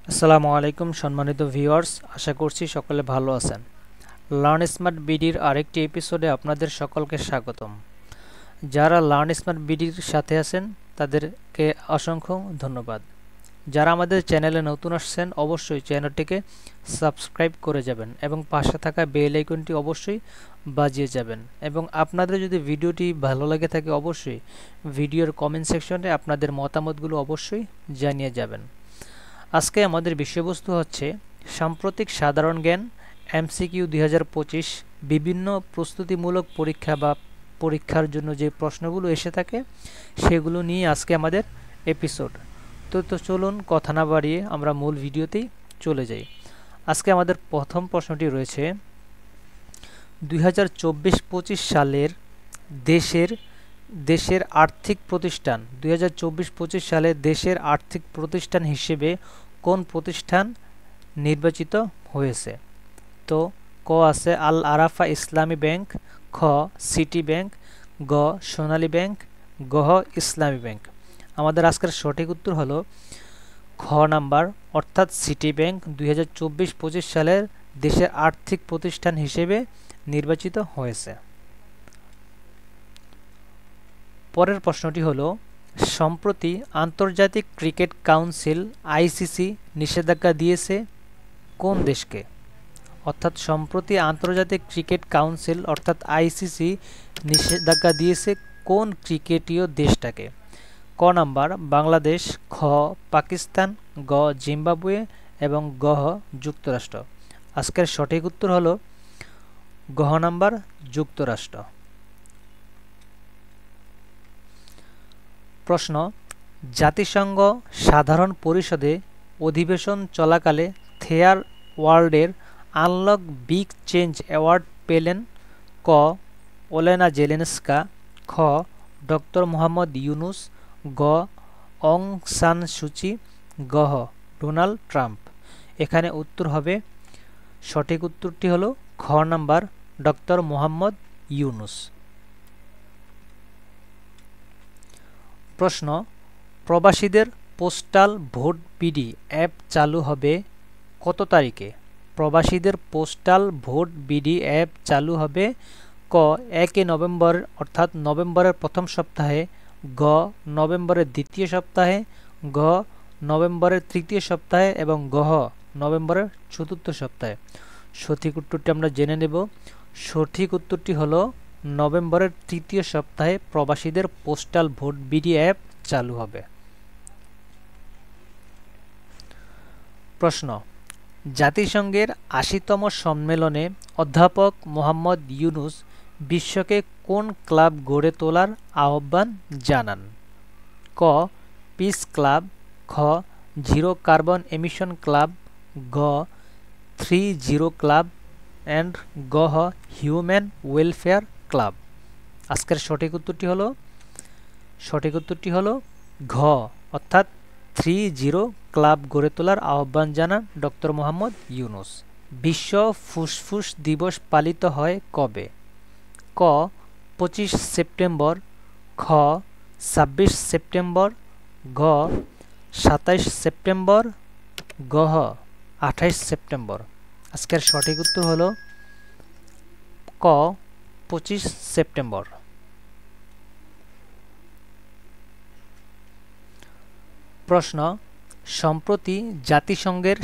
আসসালামু আলাইকুম সম্মানিত ভিউয়ার্স, আশা করছি সকলে ভালো আছেন। লার্ন স্মার্ট বিডির আরেকটি এপিসোডে আপনাদের সকলকে স্বাগতম। যারা লার্ন স্মার্ট বিডির সাথে আছেন তাদেরকে অসংখ্য ধন্যবাদ। যারা আমাদের চ্যানেলে নতুন আসছেন অবশ্যই চ্যানেলটিকে সাবস্ক্রাইব করে যাবেন এবং পাশে থাকা বেল আইকনটি অবশ্যই বাজিয়ে যাবেন। এবং আপনাদের যদি ভিডিওটি ভালো লাগে থাকে অবশ্যই ভিডিওর কমেন্ট সেকশনে আপনাদের মতামতগুলো অবশ্যই জানিয়ে যাবেন। আজকে আমাদের বিষয়বস্তু হচ্ছে সাম্প্রতিক সাধারণ জ্ঞান এমসিকিউ 2025। বিভিন্ন প্রস্তুতিমূলক পরীক্ষা বা পরীক্ষার জন্য যে প্রশ্নগুলো এসে থাকে সেগুলো নিয়ে আজকে আমাদের এপিসোড। তো চলুন কথা না বাড়িয়ে আমরা মূল ভিডিওতেই চলে যাই। আজকে আমাদের প্রথম প্রশ্নটি রয়েছে 2024-25 সালের দেশের আর্থিক প্রতিষ্ঠান 2024-25 সালে দেশের আর্থিক প্রতিষ্ঠান হিসেবে কোন প্রতিষ্ঠান নির্বাচিত হয়েছে? তো ক আছে আল আরাফা ইসলামী ব্যাংক, খ সিটি ব্যাংক, গ সোনালী ব্যাংক, গ ইসলামী ব্যাংক। আমাদের আজকের সঠিক উত্তর হলো খ নাম্বার, অর্থাৎ সিটি ব্যাংক 2024-25 সালের দেশের আর্থিক প্রতিষ্ঠান হিসেবে নির্বাচিত হয়েছে। পরের প্রশ্নটি হলো সম্প্রতি আন্তর্জাতিক ক্রিকেট কাউন্সিল আইসিসি নিষেধাজ্ঞা দিয়েছে কোন দেশকে? অর্থাৎ সম্প্রতি আন্তর্জাতিক ক্রিকেট কাউন্সিল অর্থাৎ আইসিসি নিষেধাজ্ঞা দিয়েছে কোন ক্রিকেটীয় দেশটাকে? ক নাম্বার বাংলাদেশ, খ পাকিস্তান, গ জিম্বাবুয়ে এবং গ যুক্তরাষ্ট্র। আজকের সঠিক উত্তর হলো গ নাম্বার যুক্তরাষ্ট্র। প্রশ্ন, জাতিসংঘ সাধারণ পরিষদে অধিবেশন চলাকালে থেয়ার ওয়ার্ল্ডের আনলক বিগ চেঞ্জ অ্যাওয়ার্ড পেলেন ক ওলেনা জেলেনস্কা, খ ডক্টর মোহাম্মদ ইউনুস, গ অং সান সুচি, গ ডোনাল্ড ট্রাম্প। এখানে উত্তর হবে, সঠিক উত্তরটি হলো খ নাম্বার ডক্টর মোহাম্মদ ইউনুস। প্রশ্ন, প্রবাসীদের পোস্টাল ভোট বিডি অ্যাপ চালু হবে কত তারিখে? প্রবাসীদের পোস্টাল ভোট বিডি অ্যাপ চালু হবে ক 1 নভেম্বর অর্থাৎ নভেম্বরের প্রথম সপ্তাহে, গ নভেম্বরের দ্বিতীয় সপ্তাহে, গ নভেম্বরের তৃতীয় সপ্তাহে এবং গ নভেম্বরের চতুর্থ সপ্তাহে। সঠিক উত্তরটি আমরা জেনে নেব। সঠিক উত্তরটি হলো নভেম্বরের তৃতীয় সপ্তাহে প্রবাসীদের পোস্টাল ভোট বিডি অ্যাপ চালু হবে। প্রশ্ন, জাতিসংঘের ৮০তম সম্মেলনে অধ্যাপক মোহাম্মদ ইউনুস বিশ্বকে কোন ক্লাব গড়ে তোলার আহ্বান জানান? ক পিস ক্লাব, খ জিরো কার্বন এমিশন ক্লাব, গ 3 ক্লাব অ্যান্ড গ হিউম্যান ওয়েলফেয়ার ক্লাব। আজকের সঠিক উত্তরটি হলো ঘ, অর্থাৎ 3 ক্লাব গড়ে তোলার আহ্বান জানান ডক্টর মোহাম্মদ ইউনুস। বিশ্ব ফুসফুস দিবস পালিত হয় কবে? ক 25 সেপ্টেম্বর, খ 26 সেপ্টেম্বর, গ 27 সেপ্টেম্বর, গ 28 সেপ্টেম্বর। আজকের সঠিক উত্তর হলো ক 25 সেপ্টেম্বর। প্রশ্ন, সম্প্রতি জাতিসংঘের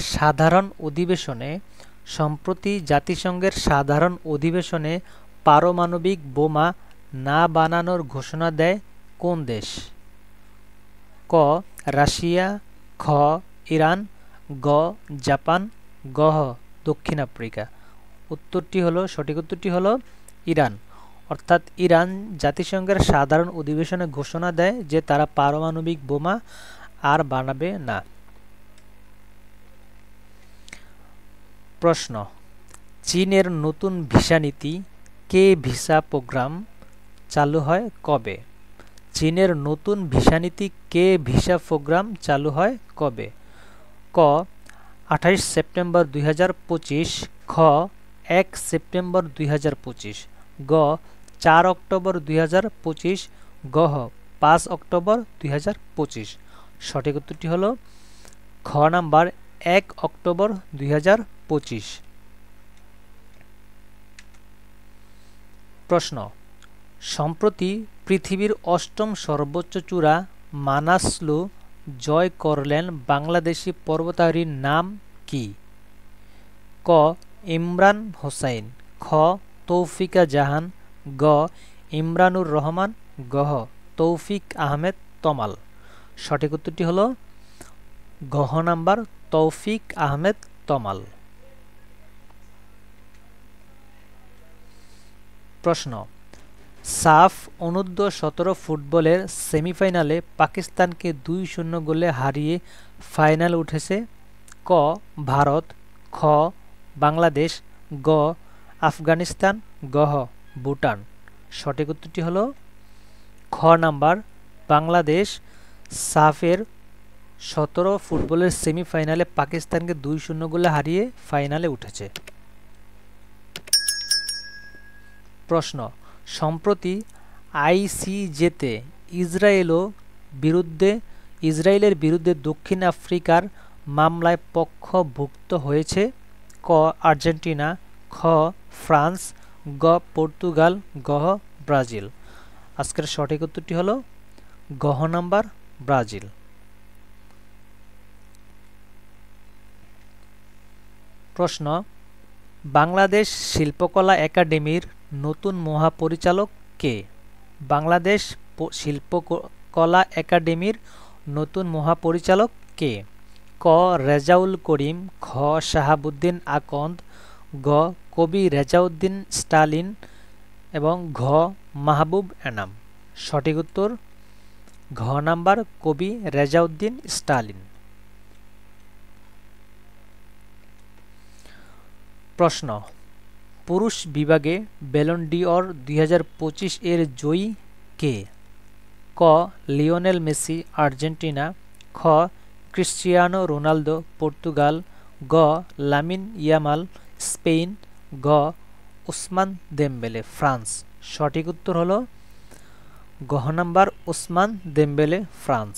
সাধারণ অধিবেশনে পারমাণবিক বোমা না বানানোর ঘোষণা দেয় কোন দেশ? ক রাশিয়া, খ ইরান, গ জাপান, গ দক্ষিণ আফ্রিকা। সঠিক উত্তরটি হলো ইরান। অর্থাৎ ইরান জাতিসংঘের সাধারণ অধিবেশনে ঘোষণা দেয় যে তারা পারমাণবিক বোমা আর বানাবে না। প্রশ্ন, চীনের নতুন ভিসা নীতি কে ভিসা প্রোগ্রাম চালু হয় কবে? চীনের নতুন ভিসা নীতি কে ভিসা প্রোগ্রাম চালু হয় কবে? ক 28 সেপ্টেম্বর 2025, খ 1 সেপ্টেম্বর 2025, গ 4 অক্টোবর 2025, গ 5 অক্টোবর 2025। সঠিক উত্তরটি হলো খ নাম্বার 1 অক্টোবর 2025। প্রশ্ন, সম্প্রতি পৃথিবীর অষ্টম সর্বোচ্চ চূড়া মানাসলু জয় করলেন বাংলাদেশি পর্বতারোহীর নাম কি? ক. ইমরান হোসাইন, খ. তৌফিকা জাহান, গ. ইমরানুর রহমান, ঘ. তৌফিক আহমেদ তমাল। সঠিক উত্তরটি হল ঘ নাম্বার, তৌফিক আহমেদ তমাল। প্রশ্ন, সাফ অনূর্ধ্ব-17 ফুটবলের সেমিফাইনালে পাকিস্তানকে 2-0 গোলে হারিয়ে ফাইনালে উঠেছে ক. ভারত, খ. বাংলাদেশ, গ. আফগানিস্তান, ঘ. ভুটান। সঠিক উত্তরটি হল খ নাম্বার, বাংলাদেশ সাফের 17 ফুটবলের সেমিফাইনালে পাকিস্তানকে 2-0 গোলে হারিয়ে ফাইনালে উঠেছে। প্রশ্ন, সম্প্রতি আইসিজেতে ইসরায়েলের বিরুদ্ধে দক্ষিণ আফ্রিকার মামলায় পক্ষভুক্ত হয়েছে ক. আর্জেন্টিনা, খ. ফ্রান্স, গ. পর্তুগাল, ঘ. ব্রাজিল। আজকের সঠিক উত্তরটি হল ঘ নাম্বার, ব্রাজিল। প্রশ্ন, বাংলাদেশ শিল্পকলা একাডেমির নতুন মহাপরিচালক কে? বাংলাদেশ শিল্পকলা একাডেমির নতুন মহাপরিচালক কে? ক. রেজাউল করিম, খ. শাহাবুদ্দিন আকন্দ, গ. কবি রেজাউদ্দিন স্টালিন এবং ঘ. মাহবুব এনাম। সঠিক উত্তর ঘ নাম্বার, কবি রেজাউদ্দিন স্টালিন। প্রশ্ন, পুরুষ বিভাগে ব্যালন ডি'অর 2025 এর জয়ী কে? ক. লিওনেল মেসি, আর্জেন্টিনা, খ. ক্রিস্টিয়ানো রোনালদো, পর্তুগাল, গ. লামিন ইয়ামাল, স্পেন, ঘ. ওসমান দেমবেলে, ফ্রান্স। সঠিক উত্তর হল ঘ নাম্বার, ওসমান দেমবেলে, ফ্রান্স।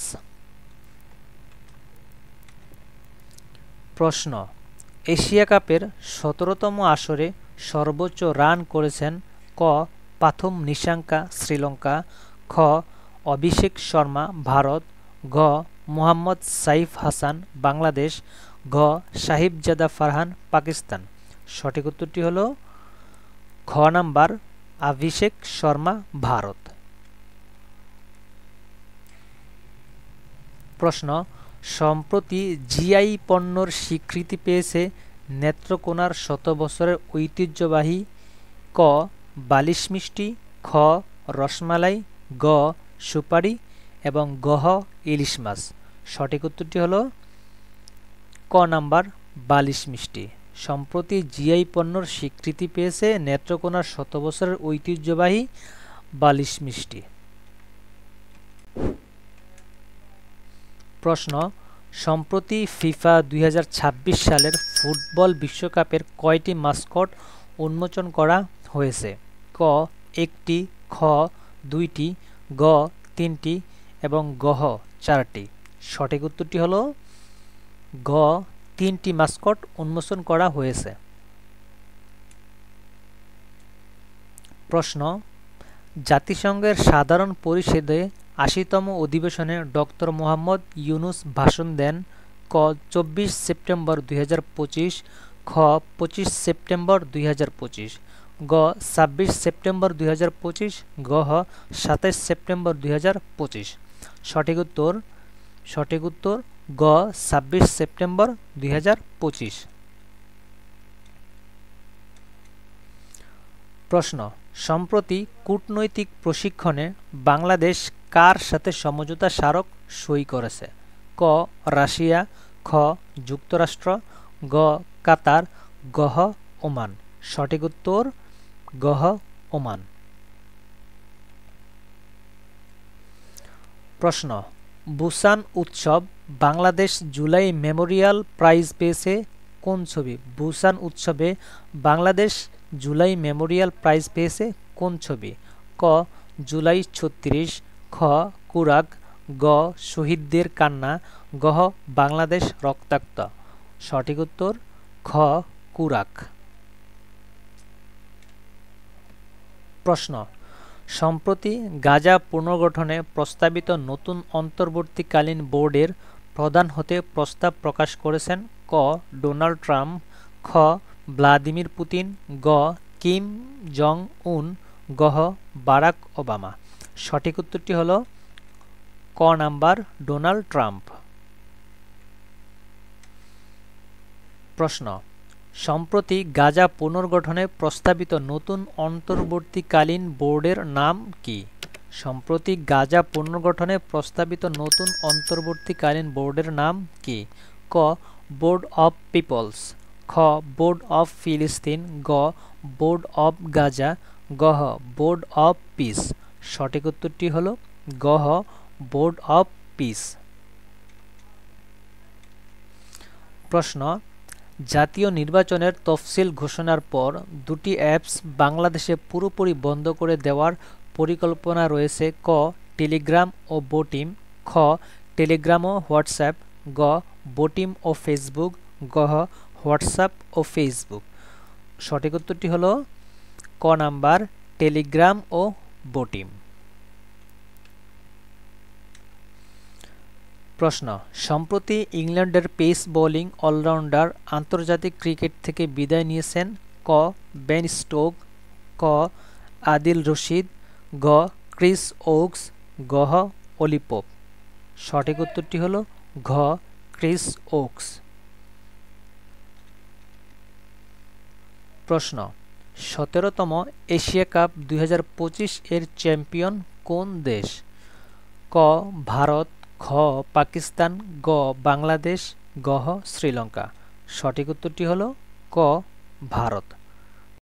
প্রশ্ন, এশিয়া কাপের 17তম আসরে সর্বোচ্চ রান করেছেন ক. পাথুম নিশাঙ্কা, শ্রীলঙ্কা, খ. অভিষেক শর্মা, ভারত, ঘ. মোহাম্মদ সাইফ হাসান, বাংলাদেশ, ঘ. সাহিবজাদা ফারহান, পাকিস্তান। সঠিক উত্তরটি হল খ নাম্বার, অভিষেক শর্মা, ভারত। প্রশ্ন, সম্প্রতি জিআই পণ্যর স্বীকৃতি পেয়েছে নেত্রকোনার 100 বছরের ঐতিহ্যবাহী ক. বালিশ মিষ্টি, খ. রসমালাই, গ. সুপারি এবং ঘ. ইলিশ মাছ। সঠিক উত্তরটি হল ক নাম্বার, বালিশ মিষ্টি। সম্প্রতি জিআই পণ্যর স্বীকৃতি পেয়েছে নেত্রকোনার 100 বছরের ঐতিহ্যবাহী বালিশ মিষ্টি। প্রশ্ন, সম্প্রতি ফিফা 2026 সালের ফুটবল বিশ্বকাপের কয়টি মাস্কট উন্মোচন করা হয়েছে? ক. 1টি, খ. 2টি, গ. 3টি এবং ঘ. 4টি। সঠিক উত্তরটি হল ঘ, 3টি মাস্কট উন্মোচন করা হয়েছে। প্রশ্ন, জাতিসংঘের সাধারণ পরিষদে 80তম অধিবেশনে ডক্টর মোহাম্মদ ইউনূস ভাষণ দেন ক. 24 সেপ্টেম্বর 2025, খ. 25 সেপ্টেম্বর 2025, গ. 26 সেপ্টেম্বর 2025, ঘ. 27 সেপ্টেম্বর 2025। সঠিক উত্তর গ. 26 সেপ্টেম্বর 2025। প্রশ্ন, সম্প্রতি কূটনৈতিক প্রশিক্ষণে বাংলাদেশ কার সাথে সমঝোতা স্মারক সই করেছে? ক. রাশিয়া, খ. যুক্তরাষ্ট্র, গ. কাতার, ঘ. ওমান। সঠিক উত্তর ঘ. ওমান। প্রশ্ন, বুসান উৎসব বাংলাদেশ জুলাই মেমোরিয়াল প্রাইজ পেয়েছে কোন ছবি? বুসান উৎসবে বাংলাদেশ জুলাই মেমোরিয়াল প্রাইজ পেয়েছে কোন ছবি? ক. জুলাই 36, খ. কুরাগ, গ. শহীদদের কান্না, ঘ. বাংলাদেশ রক্তাক্ত। সঠিক উত্তর খ কুরাক। প্রশ্ন, সম্প্রতি গাজা পুনর্গঠনে প্রস্তাবিত নতুন অন্তর্বর্তীকালীন বোর্ডের প্রধান হতে প্রস্তাব প্রকাশ করেছেন ক ডোনাল্ড ট্রাম্প, খ ভ্লাদিমির পুতিন, গ কিম জং উন, গহ বারাক ওবামা। সঠিক উত্তরটি হল ক নাম্বার ডোনাল্ড ট্রাম্প। প্রশ্ন, সম্প্রতি গাজা পুনর্গঠনে প্রস্তাবিত নতুন অন্তর্বর্তীকালীন বোর্ডের নাম কি? সম্প্রতি গাজা পুনর্গঠনে প্রস্তাবিত নতুন অন্তর্বর্তীকালীন বোর্ডের নাম কি? ক বোর্ড অব পিপলস, খ বোর্ড অব ফিলিস্তিন, গ বোর্ড অব গাজা, গহ বোর্ড অব পিস। সঠিক উত্তরটি হল গহ বোর্ড অব পিস। প্রশ্ন, জাতীয় নির্বাচনের তফসিল ঘোষণার পর দুটি অ্যাপস বাংলাদেশে পুরোপুরি বন্ধ করে দেওয়ার পরিকল্পনা রয়েছে ক টেলিগ্রাম ও বোটিম, খ টেলিগ্রাম ও হোয়াটসঅ্যাপ, গ বোটিম ও ফেসবুক, গহ হোয়াটসঅ্যাপ ও ফেসবুক। সঠিক উত্তরটি হল ক নাম্বার টেলিগ্রাম ও বোটিম। প্রশ্ন, সম্প্রতি ইংল্যান্ডের পেস বোলিং অলরাউন্ডার আন্তর্জাতিক ক্রিকেট থেকে বিদায় নিয়েছেন ক বেন স্টোক, ক আদিল রশিদ, গ ক্রিস ওকস, গহ অলি পোপ। সঠিক উত্তরটি হল ঘ ক্রিস ওকস। প্রশ্ন, ১৭তম এশিয়া কাপ ২০২৫ এর চ্যাম্পিয়ন কোন দেশ? ক ভারত, খ পাকিস্তান, গ বাংলাদেশ, গহ শ্রীলঙ্কা। সঠিক উত্তরটি হল ক ভারত।